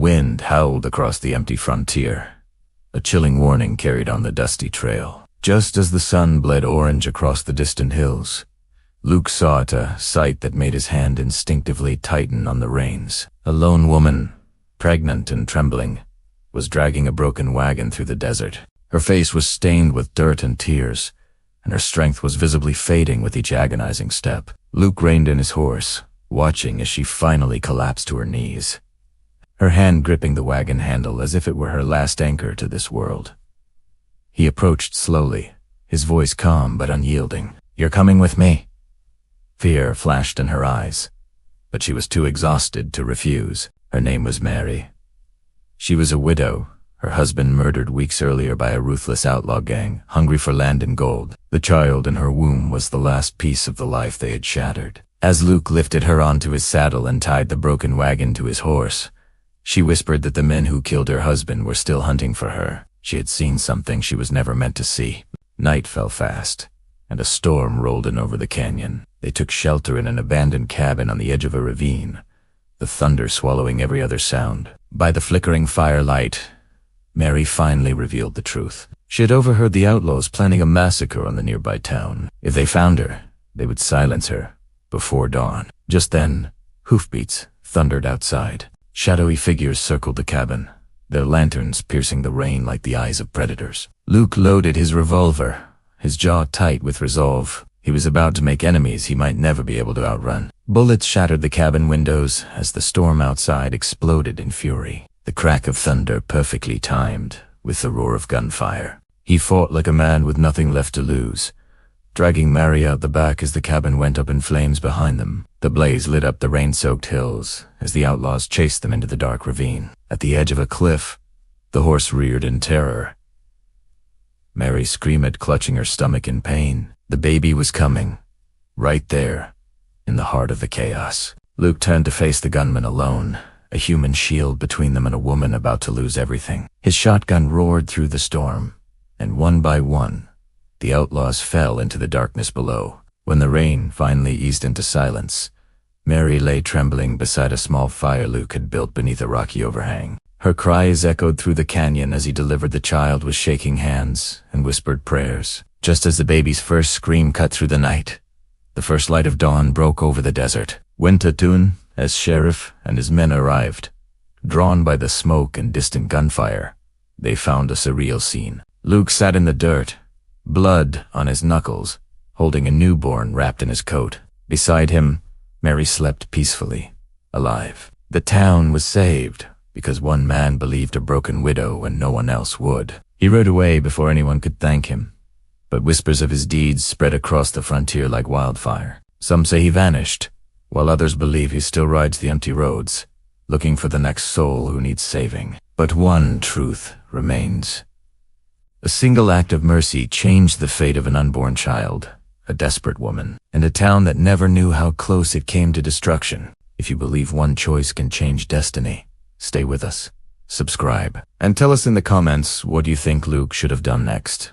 wind howled across the empty frontier, a chilling warning carried on the dusty trail. Just as the sun bled orange across the distant hills, Luke saw it, a sight that made his hand instinctively tighten on the reins. A lone woman, pregnant and trembling, was dragging a broken wagon through the desert. Her face was stained with dirt and tears, and her strength was visibly fading with each agonizing step. Luke reined in his horse, watching as she finally collapsed to her knees, her hand gripping the wagon handle as if it were her last anchor to this world. He approached slowly, his voice calm but unyielding. "You're coming with me?" Fear flashed in her eyes, but she was too exhausted to refuse. Her name was Mary. She was a widow, her husband murdered weeks earlier by a ruthless outlaw gang, hungry for land and gold. The child in her womb was the last piece of the life they had shattered. As Luke lifted her onto his saddle and tied the broken wagon to his horse, she whispered that the men who killed her husband were still hunting for her. She had seen something she was never meant to see. Night fell fast, and a storm rolled in over the canyon. They took shelter in an abandoned cabin on the edge of a ravine, the thunder swallowing every other sound. By the flickering firelight, Mary finally revealed the truth. She had overheard the outlaws planning a massacre on the nearby town. If they found her, they would silence her before dawn. Just then, hoofbeats thundered outside. Shadowy figures circled the cabin, their lanterns piercing the rain like the eyes of predators. Luke loaded his revolver, his jaw tight with resolve. He was about to make enemies he might never be able to outrun. Bullets shattered the cabin windows as the storm outside exploded in fury, the crack of thunder perfectly timed with the roar of gunfire. He fought like a man with nothing left to lose, dragging Mary out the back as the cabin went up in flames behind them. The blaze lit up the rain-soaked hills as the outlaws chased them into the dark ravine. At the edge of a cliff, the horse reared in terror. Mary screamed, clutching her stomach in pain. The baby was coming, right there, in the heart of the chaos. Luke turned to face the gunman alone, a human shield between them and a woman about to lose everything. His shotgun roared through the storm, and one by one, the outlaws fell into the darkness below. When the rain finally eased into silence, Mary lay trembling beside a small fire Luke had built beneath a rocky overhang. Her cries echoed through the canyon as he delivered the child with shaking hands and whispered prayers. Just as the baby's first scream cut through the night, the first light of dawn broke over the desert. Wintertune, as sheriff, and his men arrived. Drawn by the smoke and distant gunfire, they found a surreal scene. Luke sat in the dirt, blood on his knuckles, holding a newborn wrapped in his coat. Beside him, Mary slept peacefully, alive. The town was saved because one man believed a broken widow when no one else would. He rode away before anyone could thank him, but whispers of his deeds spread across the frontier like wildfire. Some say he vanished, while others believe he still rides the empty roads, looking for the next soul who needs saving. But one truth remains. A single act of mercy changed the fate of an unborn child, a desperate woman, and a town that never knew how close it came to destruction. If you believe one choice can change destiny, stay with us, subscribe, and tell us in the comments what you think Luke should have done next.